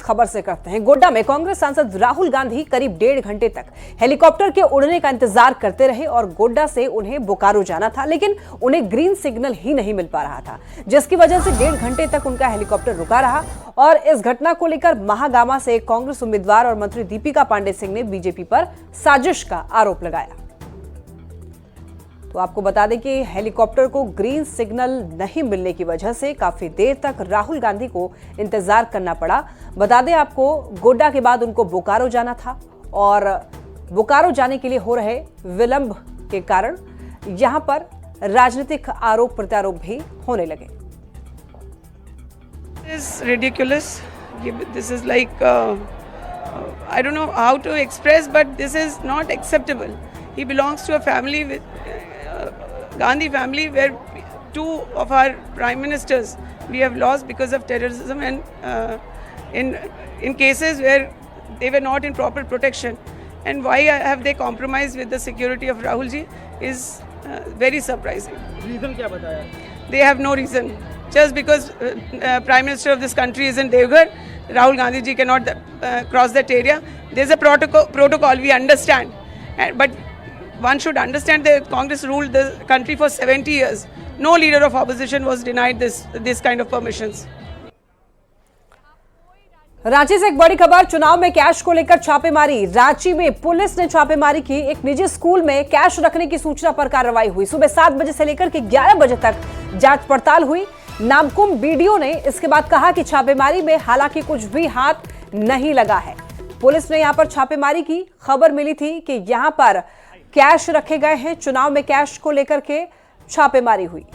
खबर से करते हैं। गोड्डा में कांग्रेस सांसद राहुल गांधी करीब 1.5 घंटे तक हेलीकॉप्टर के उड़ने का इंतजार करते रहे और गोड्डा से उन्हें बोकारो जाना था, लेकिन उन्हें ग्रीन सिग्नल ही नहीं मिल पा रहा था, जिसकी वजह से 1.5 घंटे तक उनका हेलीकॉप्टर रुका रहा। और इस घटना को लेकर महागामा से कांग्रेस उम्मीदवार और मंत्री दीपिका पांडे सिंह ने बीजेपी पर साजिश का आरोप लगाया। तो आपको बता दें कि हेलीकॉप्टर को ग्रीन सिग्नल नहीं मिलने की वजह से काफी देर तक राहुल गांधी को इंतजार करना पड़ा। बता दें आपको, गोड्डा के बाद उनको बोकारो जाना था और बोकारो जाने के लिए हो रहे विलंब के कारण यहां पर राजनीतिक आरोप प्रत्यारोप भी होने लगे। This is ridiculous. This is like I don't know how to express, but this is not acceptable. He belongs to a family with Gandhi family, where two of our prime ministers we have lost because of terrorism, and in cases where they were not in proper protection. And why have they compromised with the security of Rahul ji is very surprising. Reason क्या बताया? They have no reason. Just because Prime Minister of this country is in Devghar, Rahul Gandhi ji cannot cross that area. There's a protocol, we understand. But one should understand that Congress ruled the country for 70 years. No leader of opposition was denied this kind of permissions. Ranchi से एक बड़ी खबर, चुनाव में cash को लेकर छापेमारी। रांची में पुलिस ने छापेमारी की। एक निजी स्कूल में कैश रखने की सूचना पर कार्रवाई हुई। सुबह 7 बजे से लेकर के 11 बजे तक जांच पड़ताल हुई। नामकुम बीडीओ ने इसके बाद कहा कि छापेमारी में हालांकि कुछ भी हाथ नहीं लगा है। पुलिस ने यहां पर छापेमारी की। खबर मिली थी कि यहां पर कैश रखे गए हैं। चुनाव में कैश को लेकर के छापेमारी हुई।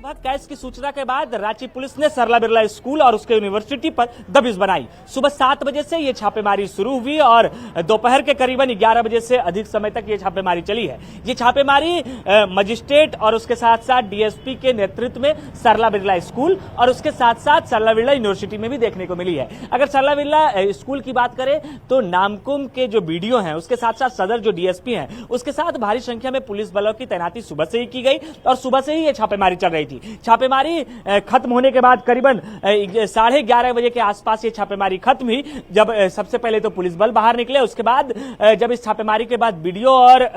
कैश की सूचना के बाद रांची पुलिस ने सरला बिरला स्कूल और उसके यूनिवर्सिटी पर दबिश बनाई। सुबह 7 बजे से यह छापेमारी शुरू हुई और दोपहर के करीबन 11 बजे से अधिक समय तक यह छापेमारी चली है। ये छापेमारी मजिस्ट्रेट और उसके साथ साथ डीएसपी के नेतृत्व में सरला बिरला स्कूल और उसके साथ साथ सरला बिरला यूनिवर्सिटी में भी देखने को मिली है। अगर सरला बिरला स्कूल की बात करें तो नामकुम के जो बीडीओ हैं, उसके साथ साथ सदर जो डीएसपी हैं, उसके साथ भारी संख्या में पुलिस बलों की तैनाती सुबह से ही की गई और सुबह से ही यह छापेमारी चल रही थी। छापेमारी खत्म होने के बाद करीबन 11:30 बजे के आसपास ये छापेमारी खत्म हुई। जब सबसे पहले तो पुलिस बल बाहर निकले, उसके बाद जब इस छापेमारी के बाद बीडीओ और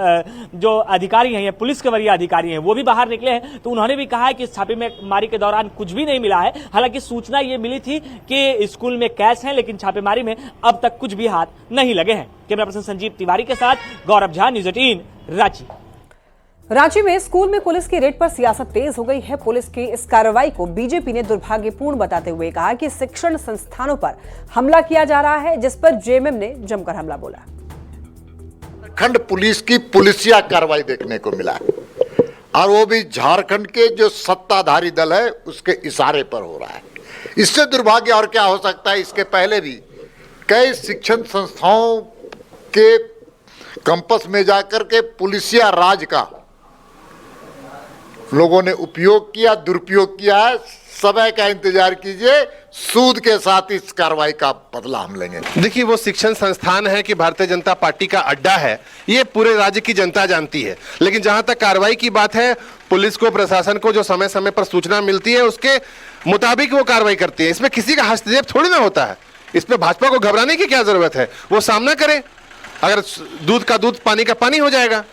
जो अधिकारी हैं, ये पुलिस के वरीय अधिकारी हैं, वो भी बाहर निकले हैं। तो उन्होंने भी कहा है कि इस छापेमारी के दौरान कुछ भी नहीं मिला है। हालांकि सूचना ये मिली थी कि स्कूल में कैश है, लेकिन छापेमारी में अब तक कुछ भी हाथ नहीं लगे हैं। कैमरा पर्सन संजीव तिवारी के साथ गौरव झा, न्यूज़ 18 रांची। रांची में स्कूल में पुलिस की रेड पर सियासत तेज हो गई है। पुलिस की इस कार्रवाई को बीजेपी ने दुर्भाग्यपूर्ण बताते हुए कहा कि शिक्षण संस्थानों पर हमला किया जा रहा है, जिस पर जेएमएम ने जमकर हमला बोला। झारखंड पुलिस की पुलिसिया कार्रवाई देखने को मिला है और वो भी झारखंड के जो सत्ताधारी दल है उसके इशारे पर हो रहा है। इससे दुर्भाग्य और क्या हो सकता है। इसके पहले भी कई शिक्षण संस्थाओं के कैंपस में जाकर के पुलिसिया राज का लोगों ने उपयोग किया, दुरुपयोग किया है। समय का इंतजार कीजिए, सूद के साथ इस कार्रवाई का बदला हम लेंगे। देखिए, वो शिक्षण संस्थान है कि भारतीय जनता पार्टी का अड्डा है, ये पूरे राज्य की जनता जानती है। लेकिन जहां तक कार्रवाई की बात है, पुलिस को, प्रशासन को जो समय समय पर सूचना मिलती है उसके मुताबिक वो कार्रवाई करती है। इसमें किसी का हस्तक्षेप थोड़ी ना होता है। इस पर भाजपा को घबराने की क्या जरूरत है, वो सामना करे। अगर दूध का दूध, पानी का पानी हो जाएगा।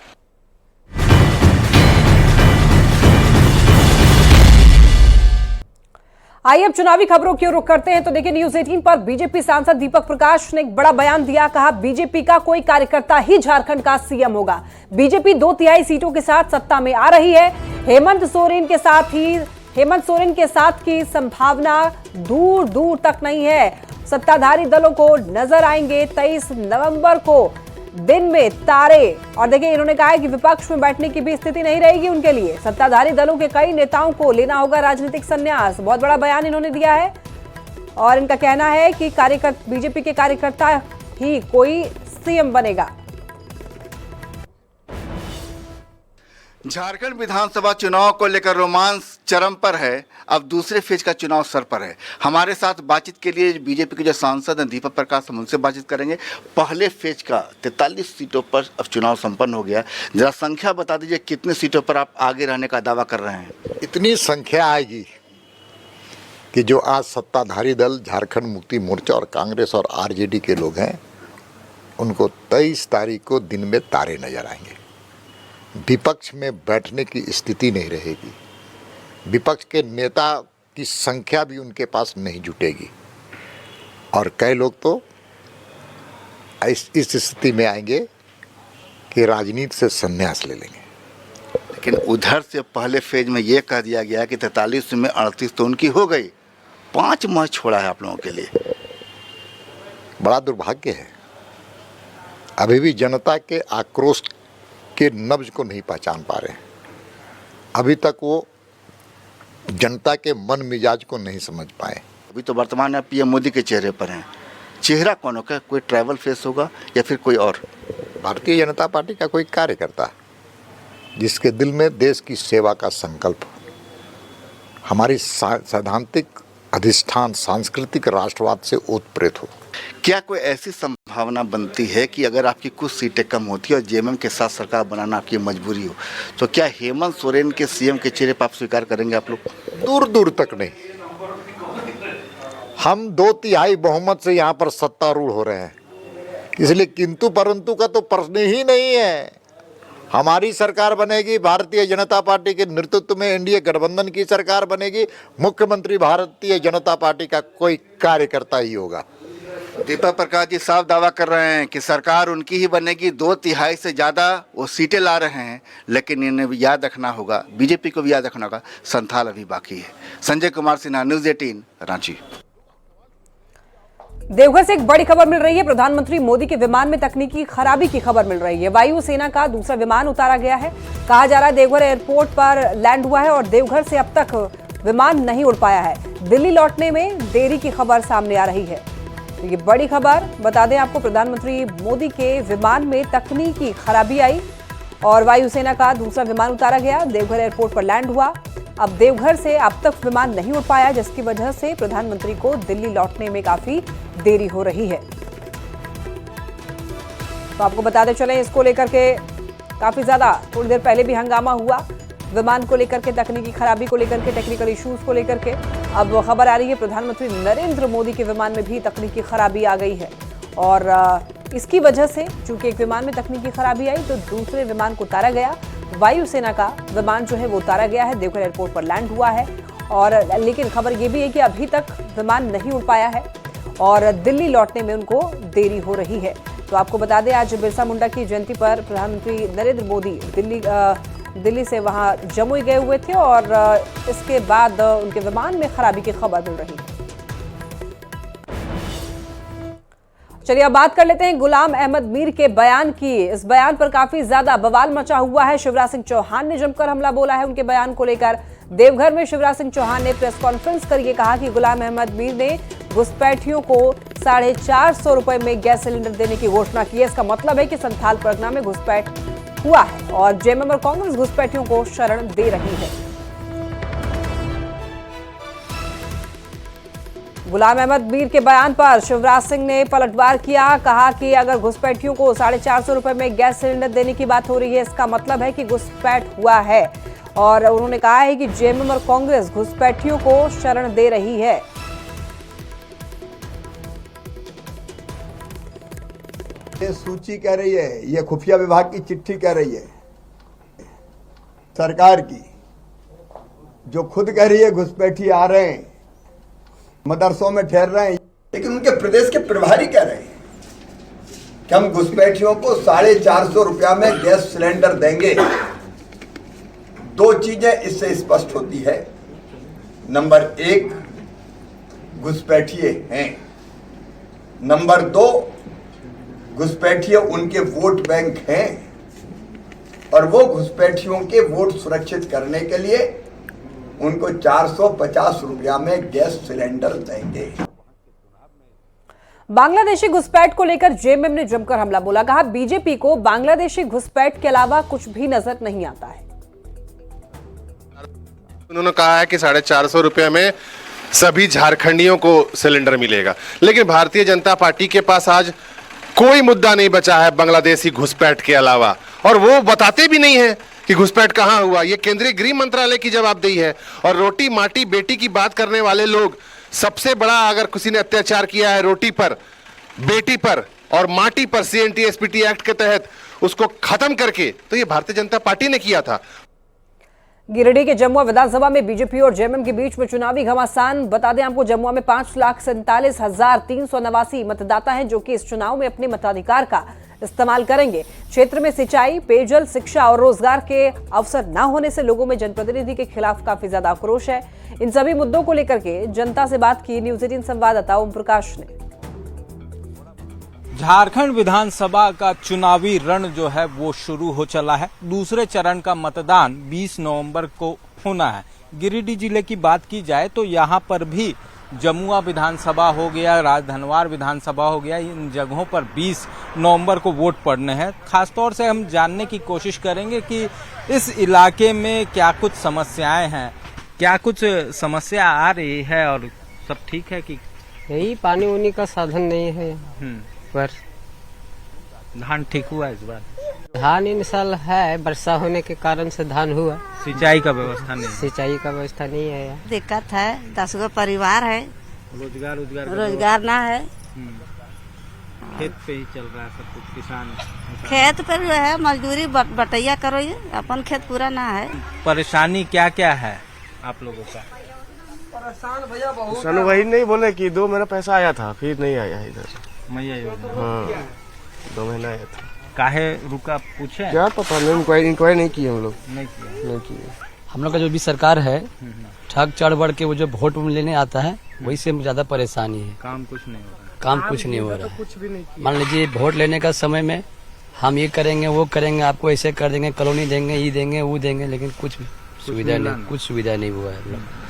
आइए अब चुनावी खबरों की ओर रुख करते हैं। तो देखिए, न्यूज़ 18 पर बीजेपी सांसद दीपक प्रकाश ने एक बड़ा बयान दिया। कहा, बीजेपी का कोई कार्यकर्ता ही झारखंड का सीएम होगा। बीजेपी 2/3 सीटों के साथ सत्ता में आ रही है। हेमंत सोरेन के साथ की संभावना दूर दूर तक नहीं है। सत्ताधारी दलों को नजर आएंगे 23 नवंबर को दिन में तारे। और देखिए, इन्होंने कहा है कि विपक्ष में बैठने की भी स्थिति नहीं रहेगी उनके लिए। सत्ताधारी दलों के कई नेताओं को लेना होगा राजनीतिक संन्यास। बहुत बड़ा बयान इन्होंने दिया है और इनका कहना है कि बीजेपी के कार्यकर्ता ही कोई सीएम बनेगा। झारखंड विधानसभा चुनाव को लेकर रोमांच चरम पर है। अब दूसरे फेज का चुनाव सर पर है। हमारे साथ बातचीत के लिए बीजेपी के जो सांसद हैं दीपक प्रकाश, हम उनसे बातचीत करेंगे। पहले फेज का 43 सीटों पर अब चुनाव संपन्न हो गया। जरा संख्या बता दीजिए, कितने सीटों पर आप आगे रहने का दावा कर रहे हैं? इतनी संख्या आएगी कि जो आज सत्ताधारी दल झारखंड मुक्ति मोर्चा और कांग्रेस और आरजेडी के लोग हैं, उनको 23 तारीख को दिन में तारे नजर आएंगे। विपक्ष में बैठने की स्थिति नहीं रहेगी, विपक्ष के नेता की संख्या भी उनके पास नहीं जुटेगी और कई लोग तो इस स्थिति में आएंगे कि राजनीति से संन्यास ले लेंगे। लेकिन उधर से पहले फेज में ये कह दिया गया कि 43 में 38 तो उनकी हो गई, 5 माह छोड़ा है आप लोगों के लिए। बड़ा दुर्भाग्य है, अभी भी जनता के आक्रोश के नब्ज को नहीं पहचान पा रहे हैं, अभी तक वो जनता के मन मिजाज को नहीं समझ पाए। अभी तो वर्तमान में पीएम मोदी के चेहरे पर हैं, चेहरा कौन होगा? कोई ट्रैवल फेस होगा या फिर कोई और? भारतीय जनता पार्टी का कोई कार्यकर्ता जिसके दिल में देश की सेवा का संकल्प हो, हमारी सैद्धांतिक अधिष्ठान सांस्कृतिक राष्ट्रवाद से ओतप्रोत हो। क्या कोई ऐसी संभावना बनती है कि अगर आपकी कुछ सीटें कम होती है और जेएमएम के साथ सरकार बनाना आपकी मजबूरी हो, तो क्या हेमंत सोरेन के सीएम के चेहरे पर आप स्वीकार करेंगे आप लोग? दूर दूर तक नहीं। हम 2/3 बहुमत से यहाँ पर सत्तारूढ़ हो रहे हैं, इसलिए किंतु परंतु का तो प्रश्न ही नहीं है। हमारी सरकार बनेगी, भारतीय जनता पार्टी के नेतृत्व में एनडीए गठबंधन की सरकार बनेगी, मुख्यमंत्री भारतीय जनता पार्टी का कोई कार्यकर्ता ही होगा। दीपक प्रकाश जी साफ दावा कर रहे हैं कि सरकार उनकी ही बनेगी, 2/3 से ज़्यादा वो सीटें ला रहे हैं, लेकिन इन्हें भी याद रखना होगा, बीजेपी को भी याद रखना होगा, संथाल अभी बाकी है। संजय कुमार सिन्हा, न्यूज़ 18 रांची। देवघर से एक बड़ी खबर मिल रही है। प्रधानमंत्री मोदी के विमान में तकनीकी खराबी की खबर मिल रही है। वायुसेना का दूसरा विमान उतारा गया है। कहा जा रहा है देवघर एयरपोर्ट पर लैंड हुआ है और देवघर से अब तक विमान नहीं उड़ पाया है। दिल्ली लौटने में देरी की खबर सामने आ रही है। तो ये बड़ी खबर बता दें आपको, प्रधानमंत्री मोदी के विमान में तकनीकी खराबी आई और वायुसेना का दूसरा विमान उतारा गया, देवघर एयरपोर्ट पर लैंड हुआ। अब देवघर से अब तक विमान नहीं उड़ पाया, जिसकी वजह से प्रधानमंत्री को दिल्ली लौटने में काफी देरी हो रही है। तो आपको बताते चलें, इसको लेकर के काफी ज्यादा थोड़ी देर पहले भी हंगामा हुआ, विमान को लेकर के, तकनीकी खराबी को लेकर के, टेक्निकल इश्यूज को लेकर के। अब खबर आ रही है प्रधानमंत्री नरेंद्र मोदी के विमान में भी तकनीकी खराबी आ गई है और इसकी वजह से चूंकि एक विमान में तकनीकी खराबी आई तो दूसरे विमान को उतारा गया। वायुसेना का विमान जो है वो उतारा गया है, देवघर एयरपोर्ट पर लैंड हुआ है और लेकिन खबर ये भी है कि अभी तक विमान नहीं उड़ पाया है और दिल्ली लौटने में उनको देरी हो रही है। तो आपको बता दें, आज बिरसा मुंडा की जयंती पर प्रधानमंत्री नरेंद्र मोदी दिल्ली से वहां जमुई गए हुए थे और इसके बाद उनके विमान में खराबी की खबर मिल रही है। चलिए अब बात कर लेते हैं गुलाम अहमद मीर के बयान की। इस बयान पर काफी ज्यादा बवाल मचा हुआ है। शिवराज सिंह चौहान ने जमकर हमला बोला है उनके बयान को लेकर। देवघर में शिवराज सिंह चौहान ने प्रेस कॉन्फ्रेंस करके कहा कि गुलाम अहमद मीर ने घुसपैठियों को 450 रुपए में गैस सिलेंडर देने की घोषणा की है। इसका मतलब है कि संथाल परगना में घुसपैठ हुआ है और जेएमएम और कांग्रेस घुसपैठियों को शरण दे रही है। गुलाम अहमद मीर के बयान पर शिवराज सिंह ने पलटवार किया, कहा कि अगर घुसपैठियों को 450 रुपए में गैस सिलेंडर देने की बात हो रही है, इसका मतलब है कि घुसपैठ हुआ है और उन्होंने कहा है कि जेएमएम और कांग्रेस घुसपैठियों को शरण दे रही है। ये सूची कह रही है, ये खुफिया विभाग की चिट्ठी कह रही है सरकार की, जो खुद कह रही है घुसपैठी आ रहे हैं, मदरसों में ठहर रहे हैं, लेकिन उनके प्रदेश के प्रभारी कह रहे हैं कि हम घुसपैठियों को 450 रुपया में गैस सिलेंडर देंगे। दो चीजें इससे स्पष्ट होती है। नंबर 1, घुसपैठिए हैं। नंबर 2, घुसपैठिए उनके वोट बैंक हैं और वो घुसपैठियों के वोट सुरक्षित करने के लिए उनको 450 रुपया में गैस सिलेंडर देंगे। बांग्लादेशी घुसपैठ को लेकर जेएमएम ने जमकर हमला बोला, कहा बीजेपी को बांग्लादेशी घुसपैठ के अलावा कुछ भी नजर नहीं आता है। उन्होंने कहा है कि 450 रुपये में सभी झारखंडियों को सिलेंडर मिलेगा, लेकिन भारतीय जनता पार्टी के पास आज कोई मुद्दा नहीं बचा है बांग्लादेशी घुसपैठ के अलावा, और वो बताते भी नहीं है कि घुसपैठ कहां हुआ, ये केंद्रीय गृह मंत्रालय की जवाबदेही है। और रोटी माटी बेटी की बात करने वाले लोग, सबसे बड़ा अगर किसी ने अत्याचार किया है रोटी पर, बेटी पर और माटी पर CNT SPT एक्ट के तहत उसको खत्म करके, तो ये भारतीय जनता पार्टी ने किया था। गिरिडीह के जमुआ विधानसभा में बीजेपी और जेएमएम के बीच में चुनावी घमासान। बता दें आपको, जमुआ में 5,47,389 मतदाता हैं जो कि इस चुनाव में अपने मताधिकार का इस्तेमाल करेंगे। क्षेत्र में सिंचाई, पेयजल, शिक्षा और रोजगार के अवसर न होने से लोगों में जनप्रतिनिधि के खिलाफ काफी ज्यादा आक्रोश है। इन सभी मुद्दों को लेकर के जनता से बात की न्यूज 18 संवाददाता ओम प्रकाश ने। झारखंड विधानसभा का चुनावी रण जो है वो शुरू हो चला है। दूसरे चरण का मतदान 20 नवंबर को होना है। गिरिडीह जिले की बात की जाए तो यहाँ पर भी जमुआ विधानसभा हो गया, राजधनवार विधानसभा हो गया, इन जगहों पर 20 नवंबर को वोट पड़ने हैं। खासतौर से हम जानने की कोशिश करेंगे कि इस इलाके में क्या कुछ समस्याएं हैं, क्या कुछ समस्या आ रही है और सब ठीक है कि यही पानी उनी का साधन नहीं है। पर धान ठीक हुआ इस बार? धान इन साल है, वर्षा होने के कारण से धान हुआ। सिंचाई का व्यवस्था नहीं, सिंचाई का व्यवस्था नहीं है। दिक्कत है, 10 गो परिवार है, रोजगार ना है। खेत पे ही चल रहा है सब कुछ, किसान खेत पर जो है मजदूरी बटैया करो, ये अपन खेत पूरा ना है। परेशानी क्या क्या है आप लोगों का? परेशान वही नहीं बोले कि 2 महीना पैसा आया था, फिर नहीं आया इधर। मैया योजना, हाँ 2 महीना आया था। काहे रुका पूछे? क्या पता नहीं, इंक्वायरी नहीं किए हम लोग। नहीं किए। हम लोग का जो भी सरकार है, ठग चढ़ बढ़ के वो जो वोट लेने आता है, वही से ज्यादा परेशानी है। काम कुछ नहीं हो रहा। काम कुछ नहीं हो रहा है। मान लीजिए वोट लेने का समय में हम ये करेंगे, वो करेंगे, आपको ऐसे कर देंगे, कॉलोनी देंगे, ये देंगे, वो देंगे, लेकिन कुछ सुविधा नहीं, कुछ सुविधा नहीं हुआ है।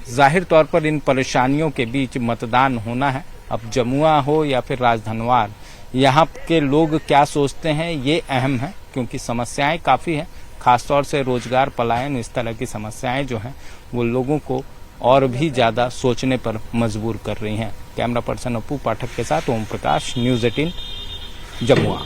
जाहिर तौर पर इन परेशानियों के बीच मतदान होना है। अब जमुआ हो या फिर राजधनवार, यहाँ के लोग क्या सोचते हैं ये अहम है, क्योंकि समस्याएं काफी हैं। खासतौर से रोजगार, पलायन, इस तरह की समस्याएं जो हैं वो लोगों को और भी ज्यादा सोचने पर मजबूर कर रही हैं। कैमरा पर्सन अपू पाठक के साथ ओम प्रकाश, न्यूज 18 जमुआ।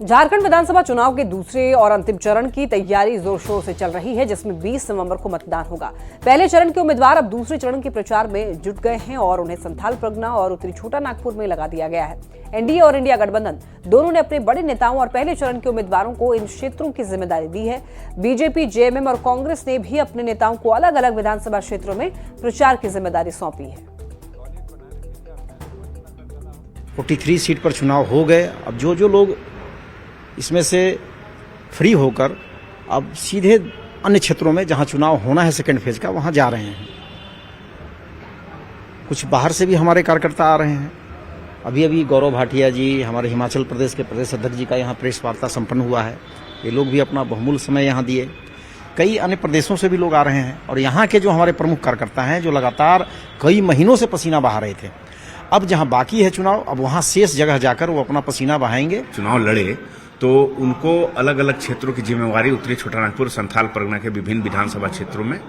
झारखंड विधानसभा चुनाव के दूसरे और अंतिम चरण की तैयारी जोर शोर से चल रही है, जिसमें 20 नवंबर को मतदान होगा। पहले चरण के उम्मीदवार अब दूसरे चरण के प्रचार में जुट गए हैं और उन्हें संथाल परगना और उत्तरी छोटा नागपुर में लगा दिया गया है। एनडीए और इंडिया गठबंधन दोनों ने अपने बड़े नेताओं और पहले चरण के उम्मीदवारों को इन क्षेत्रों की जिम्मेदारी दी है। बीजेपी, जेएमएम और कांग्रेस ने भी अपने नेताओं को अलग अलग विधानसभा क्षेत्रों में प्रचार की जिम्मेदारी सौंपी है। 43 सीट पर चुनाव हो गए। अब जो लोग इसमें से फ्री होकर अब सीधे अन्य क्षेत्रों में जहां चुनाव होना है सेकंड फेज का, वहां जा रहे हैं। कुछ बाहर से भी हमारे कार्यकर्ता आ रहे हैं। अभी गौरव भाटिया जी, हमारे हिमाचल प्रदेश के प्रदेश अध्यक्ष जी का यहाँ प्रेस वार्ता संपन्न हुआ है। ये लोग भी अपना बहुमूल्य समय यहाँ दिए। कई अन्य प्रदेशों से भी लोग आ रहे हैं और यहाँ के जो हमारे प्रमुख कार्यकर्ता हैं, जो लगातार कई महीनों से पसीना बहा रहे थे, अब जहाँ बाकी है चुनाव, अब वहाँ शेष जगह जाकर वो अपना पसीना बहाएंगे। चुनाव लड़े तो उनको अलग अलग क्षेत्रों की जिम्मेवारी उत्तरी छोटानागपुर, संथाल परगना के विभिन्न विधानसभा क्षेत्रों में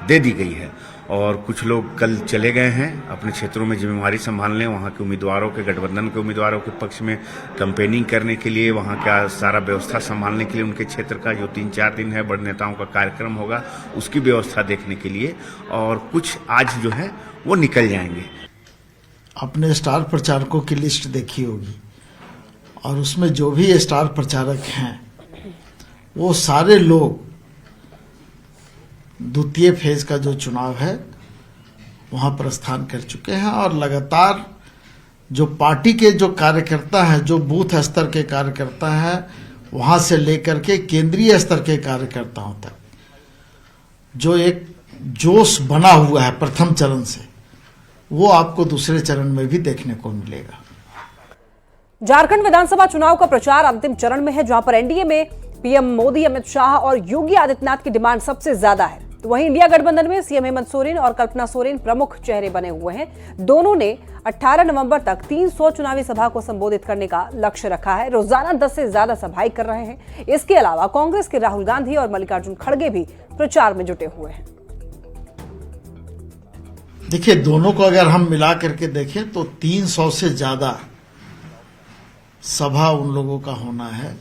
दे दी गई है। और कुछ लोग कल चले गए हैं अपने क्षेत्रों में जिम्मेवारी संभालने, वहाँ के उम्मीदवारों के, गठबंधन के उम्मीदवारों के पक्ष में कैंपेनिंग करने के लिए, वहाँ का सारा व्यवस्था संभालने के लिए, उनके क्षेत्र का जो 3-4 दिन है बड़े नेताओं का कार्यक्रम होगा उसकी व्यवस्था देखने के लिए। और कुछ आज जो है वो निकल जाएंगे। अपने स्टार प्रचारकों की लिस्ट देखी होगी और उसमें जो भी स्टार प्रचारक हैं वो सारे लोग द्वितीय फेज का जो चुनाव है वहां प्रस्थान कर चुके हैं और लगातार जो पार्टी के जो कार्यकर्ता हैं, जो बूथ स्तर के कार्यकर्ता हैं, वहां से लेकर के केंद्रीय स्तर के कार्यकर्ताओं तक जो एक जोश बना हुआ है प्रथम चरण से, वो आपको दूसरे चरण में भी देखने को मिलेगा। झारखंड विधानसभा चुनाव का प्रचार अंतिम चरण में है, जहां पर एनडीए में पीएम मोदी, अमित शाह और योगी आदित्यनाथ की डिमांड सबसे ज्यादा है। तो वहीं इंडिया गठबंधन में सीएम हेमंत सोरेन और कल्पना सोरेन प्रमुख चेहरे बने हुए हैं। दोनों ने 18 नवंबर तक 300 चुनावी सभा को संबोधित करने का लक्ष्य रखा है। रोजाना 10 से ज्यादा सभाएं कर रहे हैं। इसके अलावा कांग्रेस के राहुल गांधी और मल्लिकार्जुन खड़गे भी प्रचार में जुटे हुए हैं। देखिए, दोनों को अगर हम मिला करके देखें तो 300 से ज्यादा सभा उन लोगों का होना है।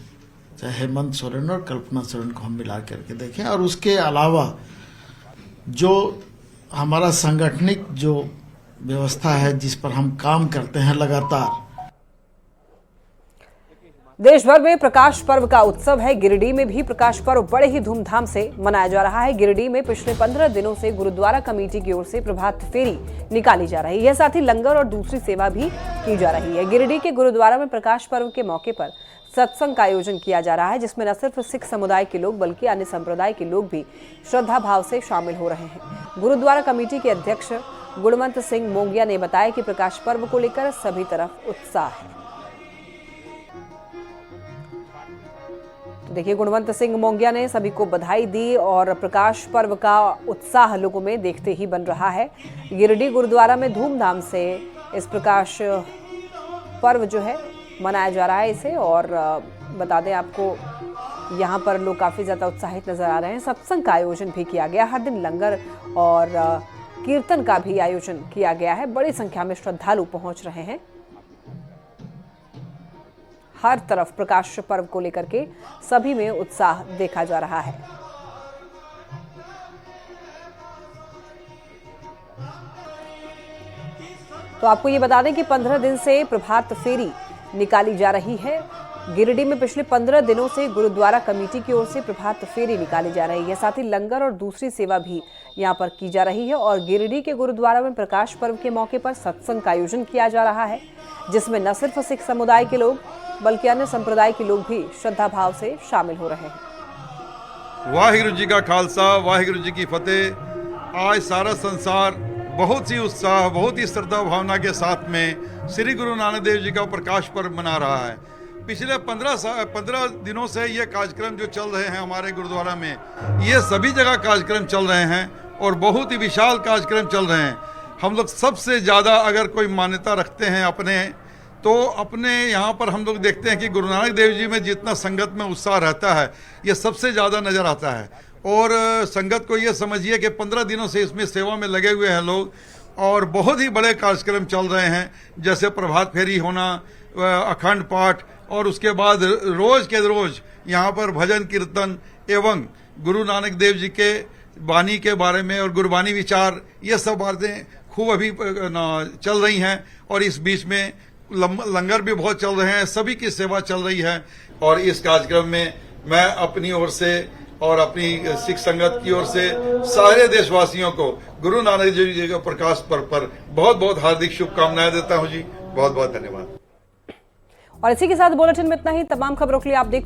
चाहे हेमंत सोरेन और कल्पना सोरेन को हम मिला करके देखें। और उसके अलावा जो हमारा सांगठनिक जो व्यवस्था है जिस पर हम काम करते हैं लगातार। देश भर में प्रकाश पर्व का उत्सव है। गिरिडीह में भी प्रकाश पर्व बड़े ही धूमधाम से मनाया जा रहा है। गिरिडीह में पिछले 15 दिनों से गुरुद्वारा कमेटी की ओर से प्रभात फेरी निकाली जा रही है, साथ ही लंगर और दूसरी सेवा भी की जा रही है। गिरिडीह के गुरुद्वारा में प्रकाश पर्व के मौके पर सत्संग का आयोजन किया जा रहा है, जिसमें न सिर्फ सिख समुदाय के लोग बल्कि अन्य संप्रदाय के लोग भी श्रद्धा भाव से शामिल हो रहे हैं। गुरुद्वारा कमेटी के अध्यक्ष गुणवंत सिंह मोंगिया ने बताया कि प्रकाश पर्व को लेकर सभी तरफ उत्साह है। तो देखिए, गुणवंत सिंह मोंगिया ने सभी को बधाई दी और प्रकाश पर्व का उत्साह लोगों में देखते ही बन रहा है। गिरिडीह गुरुद्वारा में धूमधाम से इस प्रकाश पर्व जो है मनाया जा रहा है इसे। और बता दें आपको, यहाँ पर लोग काफी ज्यादा उत्साहित नजर आ रहे हैं। सत्संग का आयोजन भी किया गया, हर दिन लंगर और कीर्तन का भी आयोजन किया गया है। बड़ी संख्या में श्रद्धालु पहुंच रहे हैं। हर तरफ प्रकाश पर्व को लेकर के सभी में उत्साह देखा जा रहा है। तो आपको ये बता दें कि 15 दिन से प्रभात फेरी निकाली जा रही है। गिरिडीह में पिछले 15 दिनों से गुरुद्वारा कमेटी की ओर से प्रभात फेरी निकाली जा रही है, साथ ही लंगर और दूसरी सेवा भी यहाँ पर की जा रही है। और गिरिडीह के गुरुद्वारा में प्रकाश पर्व के मौके पर सत्संग का आयोजन किया जा रहा है, जिसमें न सिर्फ सिख समुदाय के लोग बल्कि अन्य संप्रदाय के लोग भी श्रद्धा भाव से शामिल हो रहे हैं। वाहिगुरु जी का खालसा, वाहिगुरु जी की फतेह। आज सारा संसार बहुत ही उत्साह, बहुत ही श्रद्धा भावना के साथ में श्री गुरु नानक देव जी का प्रकाश पर्व मना रहा है। पिछले 15 दिनों से ये कार्यक्रम जो चल रहे हैं हमारे गुरुद्वारा में, ये सभी जगह कार्यक्रम चल रहे हैं और बहुत ही विशाल कार्यक्रम चल रहे हैं। हम लोग सबसे ज़्यादा अगर कोई मान्यता रखते हैं अपने यहाँ पर हम लोग देखते हैं कि गुरु नानक देव जी में जितना संगत में उत्साह रहता है, ये सबसे ज़्यादा नज़र आता है। और संगत को ये समझिए कि 15 दिनों से इसमें सेवा में लगे हुए हैं लोग, और बहुत ही बड़े कार्यक्रम चल रहे हैं, जैसे प्रभात फेरी होना, अखंड पाठ, और उसके बाद रोज के रोज यहाँ पर भजन कीर्तन एवं गुरु नानक देव जी के वाणी के बारे में और गुरबानी विचार, ये सब बातें खूब अभी चल रही हैं। और इस बीच में लंगर भी बहुत चल रहे हैं, सभी की सेवा चल रही है। और इस कार्यक्रम में मैं अपनी ओर से और अपनी सिख संगत की ओर से सारे देशवासियों को गुरु नानक देव जी के प्रकाश पर्व पर बहुत बहुत हार्दिक शुभकामनाएं देता हूं जी। बहुत बहुत धन्यवाद। और इसी के साथ बुलेटिन में इतना ही। तमाम खबरों के लिए आप देख